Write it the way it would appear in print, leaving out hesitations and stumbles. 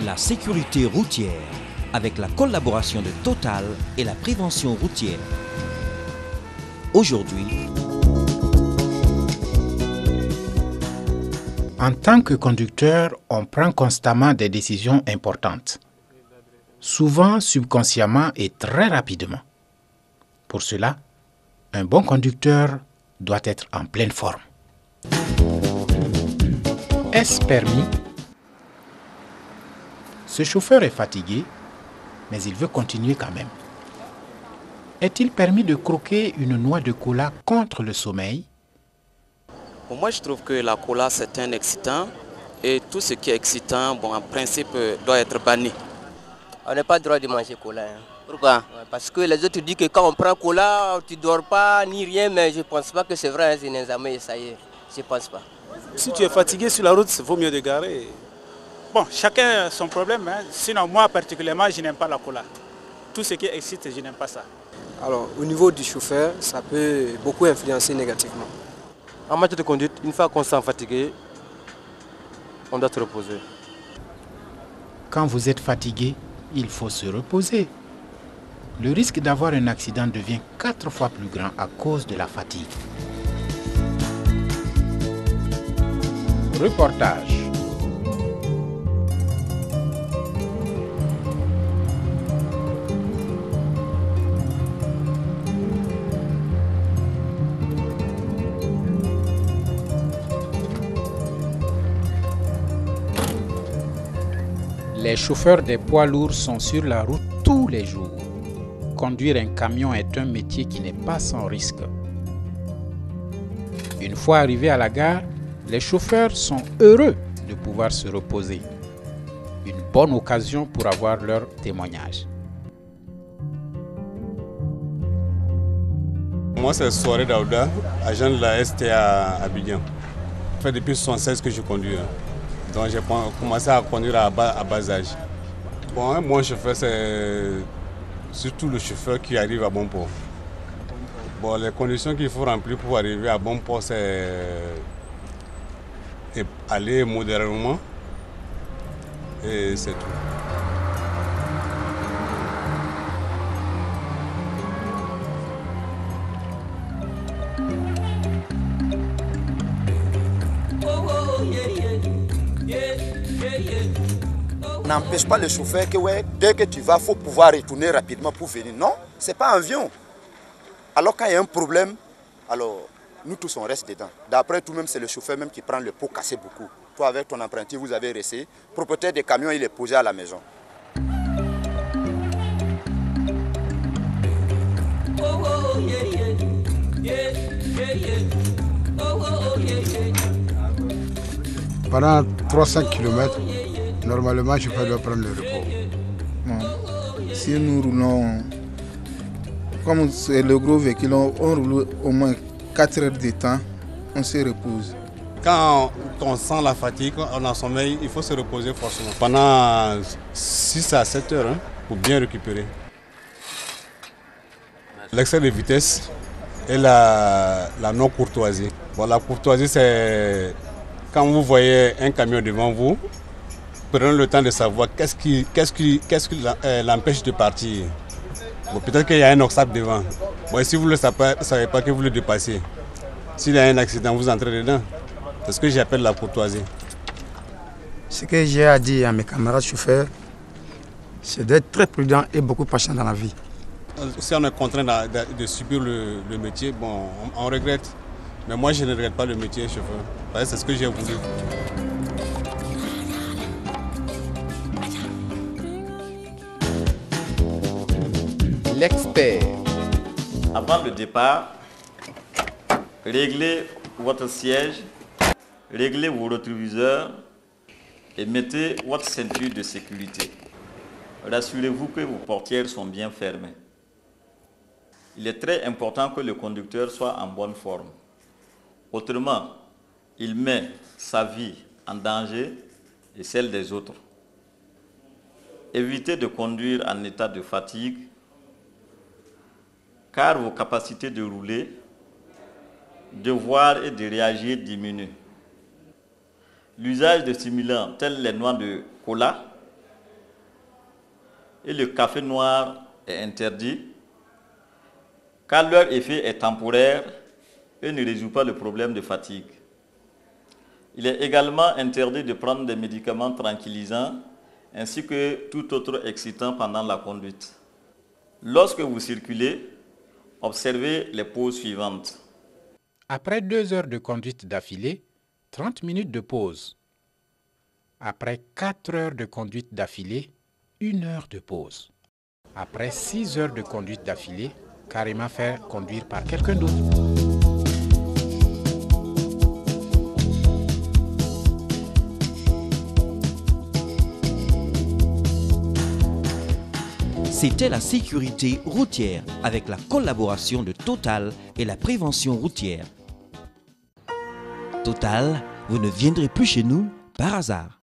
la sécurité routière avec la collaboration de Total et la prévention routière. Aujourd'hui, en tant que conducteur, on prend constamment des décisions importantes, souvent subconsciemment et très rapidement. Pour cela, un bon conducteur doit être en pleine forme. Est-ce permis? Ce chauffeur est fatigué, mais il veut continuer quand même. Est-il permis de croquer une noix de cola contre le sommeil? Pour moi, je trouve que la cola, c'est un excitant. Et tout ce qui est excitant, bon, en principe, doit être banni. On n'a pas le droit de manger cola. Hein. Pourquoi? Parce que les autres disent que quand on prend cola, tu ne dors pas ni rien, mais je ne pense pas que c'est vrai, je n'ai jamais essayé. Je ne pense pas. Si tu es fatigué sur la route, il vaut mieux de garer. Bon, chacun a son problème. Hein. Sinon, moi particulièrement, je n'aime pas la cola. Tout ce qui excite, je n'aime pas ça. Alors, au niveau du chauffeur, ça peut beaucoup influencer négativement. En matière de conduite, une fois qu'on se sent fatigué, on doit se reposer. Quand vous êtes fatigué, il faut se reposer. Le risque d'avoir un accident devient 4 fois plus grand à cause de la fatigue. Reportage. Les chauffeurs des poids lourds sont sur la route tous les jours. Conduire un camion est un métier qui n'est pas sans risque. Une fois arrivés à la gare, les chauffeurs sont heureux de pouvoir se reposer. Une bonne occasion pour avoir leur témoignage. Moi, c'est Soirée Daouda, agent de la STA à Abidjan. Ça fait depuis 1976 que je conduis. Donc j'ai commencé à conduire à bas âge. Bon, un bon chauffeur, c'est surtout le chauffeur qui arrive à bon port. Bon, les conditions qu'il faut remplir pour arriver à bon port, c'est aller modérément et c'est tout. N'empêche pas le chauffeur que ouais, dès que tu vas, il faut pouvoir retourner rapidement pour venir. Non, ce n'est pas un avion. Alors quand il y a un problème, alors nous tous on reste dedans. D'après tout même, c'est le chauffeur même qui prend le pot cassé beaucoup. Toi avec ton apprenti, vous avez resté. Le propriétaire des camions, il est posé à la maison. Pendant 300 km, normalement, je dois prendre le repos. Bon. Si nous roulons, comme c'est le gros véhicule, on roule au moins 4 heures de temps, on se repose. Quand on sent la fatigue, on a sommeil, il faut se reposer forcément. Pendant 6 à 7 heures, pour bien récupérer. L'excès de vitesse et la non-courtoisie. Bon, la courtoisie, c'est quand vous voyez un camion devant vous, prenez le temps de savoir qu'est-ce qui l'empêche de partir. Bon, peut-être qu'il y a un obstacle devant. Bon, si vous ne savez pas que vous le dépassez, s'il y a un accident, vous entrez dedans. C'est ce que j'appelle la courtoisie. Ce que j'ai à dire à mes camarades chauffeurs, c'est d'être très prudent et beaucoup patient dans la vie. Si on est contraint de subir le métier, bon, on regrette. Mais moi, je ne regrette pas le métier chauffeur. C'est ce que j'ai voulu. L'expert. Avant le départ, réglez votre siège, réglez vos rétroviseurs et mettez votre ceinture de sécurité. Rassurez-vous que vos portières sont bien fermées. Il est très important que le conducteur soit en bonne forme. Autrement, il met sa vie en danger et celle des autres. Évitez de conduire en état de fatigue, car vos capacités de rouler, de voir et de réagir diminuent. L'usage de stimulants tels les noix de cola et le café noir est interdit car leur effet est temporaire et ne résout pas le problème de fatigue. Il est également interdit de prendre des médicaments tranquillisants ainsi que tout autre excitant pendant la conduite. Lorsque vous circulez, observez les pauses suivantes. Après 2 heures de conduite d'affilée, 30 minutes de pause. Après 4 heures de conduite d'affilée, 1 heure de pause. Après 6 heures de conduite d'affilée, carrément faire conduire par quelqu'un d'autre. C'était la sécurité routière avec la collaboration de Total et la prévention routière. Total, vous ne viendrez plus chez nous par hasard.